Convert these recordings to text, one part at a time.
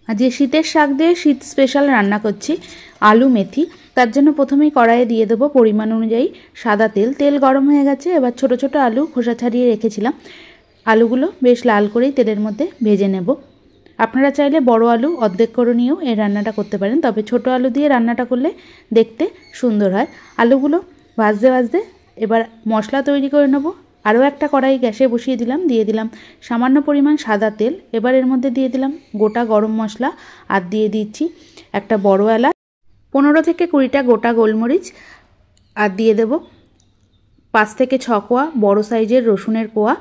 आज ये शीतेर शाक दिए शीत स्पेशल रान्ना करছি आलू मेथी। তার জন্য প্রথমেই কড়াইয়ে দিয়ে দেব পরিমাণ অনুযায়ী সাদা তেল। তেল গরম হয়ে গেছে, এবার ছোট ছোট আলু খোসা ছাড়িয়ে রেখেছিলাম, আলুগুলো বেশ লাল করেই তেলের মধ্যে ভেজে নেব। আপনারা চাইলে বড় আলু অর্ধেক করে নিয়েও এই রান্নাটা করতে পারেন, তবে ছোট আলু দিয়ে রান্নাটা করলে দেখতে সুন্দর হয়। আলুগুলো ভাজতে ভাজতে এবার মশলা তৈরি করে নেব। আরও একটা কড়াই গ্যাসে বসিয়ে দিলাম, দিয়ে দিলাম সামান্য পরিমাণ সাদা তেল। এবার এর মধ্যে দিয়ে দিলাম গোটা গরম মশলা আর দিয়ে দিচ্ছি একটা বড় এলাচ, 15 থেকে 20টা গোটা গোলমরিচ আর দিয়ে দেব 5 থেকে 6 কোয়া বড় সাইজের রসুনের কোয়া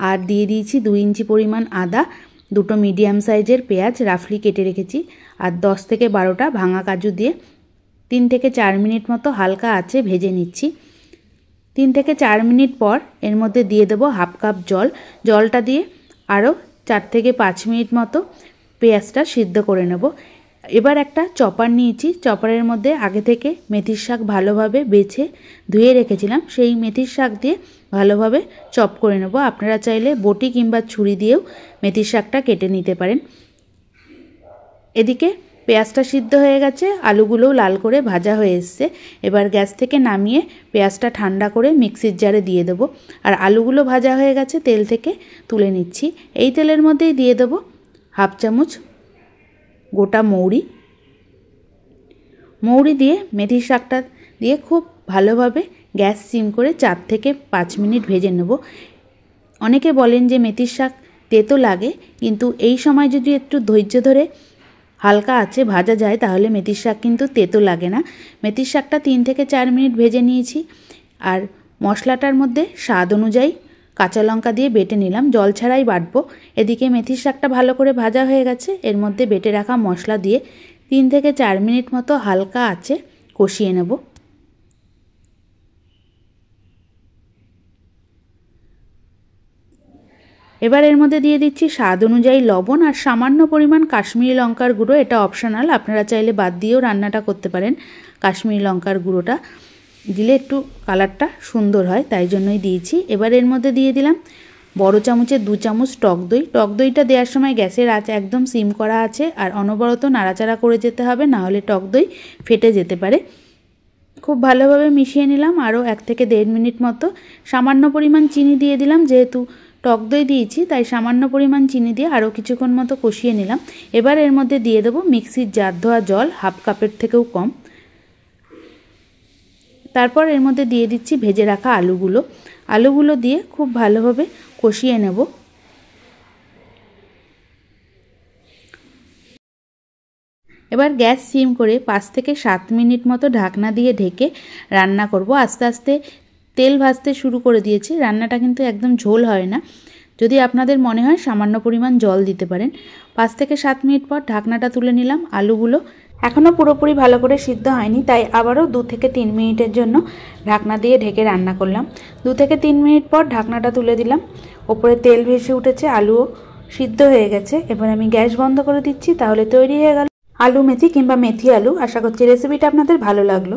আর দিয়ে দিয়েছি 2 ইঞ্চি পরিমাণ আদা, দুটো মিডিয়াম সাইজের পেঁয়াজ রাফলি কেটে রেখেছি আর 10 থেকে 12টা ভাঙা কাজু দিয়ে 3 থেকে 4 মিনিট মতো হালকা আঁচে ভেজে নিচ্ছি। 3 থেকে 4 মিনিট পর এর মধ্যে দিয়ে দেব হাফ কাপ জল। জলটা দিয়ে আরও 4 থেকে 5 মিনিট মতো পেঁয়াজটা সিদ্ধ করে নেব। এবার একটা চপার নিয়েছি, চপারের মধ্যে আগে থেকে মেথির শাক ভালোভাবে বেছে ধুয়ে রেখেছিলাম, সেই মেথির শাক দিয়ে ভালোভাবে চপ করে নেব। আপনারা চাইলে বটি কিংবা ছুরি দিয়েও মেথির শাকটা কেটে নিতে পারেন। এদিকে পেঁয়াজটা সিদ্ধ হয়ে গেছে, আলুগুলোও লাল করে ভাজা হয়ে এসছে। এবার গ্যাস থেকে নামিয়ে পেঁয়াজটা ঠান্ডা করে মিক্সির জারে দিয়ে দেবো। আর আলুগুলো ভাজা হয়ে গেছে, তেল থেকে তুলে নিচ্ছি। এই তেলের মধ্যেই দিয়ে দেবো হাফ চামচ গোটা মৌরি। মৌরি দিয়ে মেথির শাকটা দিয়ে খুব ভালোভাবে গ্যাস সিম করে 4 থেকে 5 মিনিট ভেজে নেব। অনেকে বলেন যে মেথির শাক তেতো লাগে, কিন্তু এই সময় যদি একটু ধৈর্য ধরে হালকা আছে ভাজা যায় তাহলে মেথির শাক কিন্তু তেতো লাগে না। মেথির শাকটা 3 থেকে 4 মিনিট ভেজে নিয়েছি আর মশলাটার মধ্যে স্বাদ অনুযায়ী কাঁচা লঙ্কা দিয়ে বেটে নিলাম, জল ছাড়াই বাটবো। এদিকে মেথির শাকটা ভালো করে ভাজা হয়ে গেছে, এর মধ্যে বেটে রাখা মশলা দিয়ে 3 থেকে 4 মিনিট মতো হালকা আঁচে কষিয়ে নেব। এবার এর মধ্যে দিয়ে দিচ্ছি স্বাদ অনুযায়ী লবণ আর সামান্য পরিমাণ কাশ্মীরি লঙ্কার গুঁড়ো। এটা অপশনাল, আপনারা চাইলে বাদ দিয়েও রান্নাটা করতে পারেন। কাশ্মীরি লঙ্কার গুঁড়োটা দিলে একটু কালারটা সুন্দর হয়, তাই জন্যই দিয়েছি। এবার এর মধ্যে দিয়ে দিলাম বড় চামচের 2 চামচ টক দই। টক দইটা দেওয়ার সময় গ্যাসের আঁচ একদম সিম করা আছে আর অনবরত নাড়াচাড়া করে যেতে হবে, নাহলে টক দই ফেটে যেতে পারে। খুব ভালোভাবে মিশিয়ে নিলাম। আরও 1 থেকে 1.5 মিনিট মতো সামান্য পরিমাণ চিনি দিয়ে দিলাম, যেহেতু টক দই দিয়েছি তাই সামান্য পরিমাণ চিনি দিয়ে আরও কিছুক্ষণ মতো কষিয়ে নিলাম। এবার এর মধ্যে দিয়ে দেবো মিক্সির জার ধোয়া জল, হাফ কাপের থেকেও কম। তারপর এর মধ্যে দিয়ে দিচ্ছি ভেজে রাখা আলুগুলো দিয়ে খুব ভালোভাবে কষিয়ে নেব। এবার গ্যাস সিম করে 5 থেকে 7 মিনিট মতো ঢাকনা দিয়ে ঢেকে রান্না করব। আস্তে আস্তে তেল ভাজতে শুরু করে দিয়েছি, রান্নাটা কিন্তু একদম ঝোল হয় না। যদি আপনাদের মনে হয় সামান্য পরিমাণ জল দিতে পারেন। 5 থেকে 7 মিনিট পর ঢাকনাটা তুলে নিলাম। আলুগুলো এখনও পুরোপুরি ভালো করে সিদ্ধ হয়নি, তাই আবারও 2 থেকে 3 মিনিটের জন্য ঢাকনা দিয়ে ঢেকে রান্না করলাম। 2 থেকে 3 মিনিট পর ঢাকনাটা তুলে দিলাম, ওপরে তেল ভেসে উঠেছে, আলুও সিদ্ধ হয়ে গেছে। এবার আমি গ্যাস বন্ধ করে দিচ্ছি। তাহলে তৈরি হয়ে গেল আলু মেথি কিংবা মেথি আলু। আশা করছি রেসিপিটা আপনাদের ভালো লাগলো।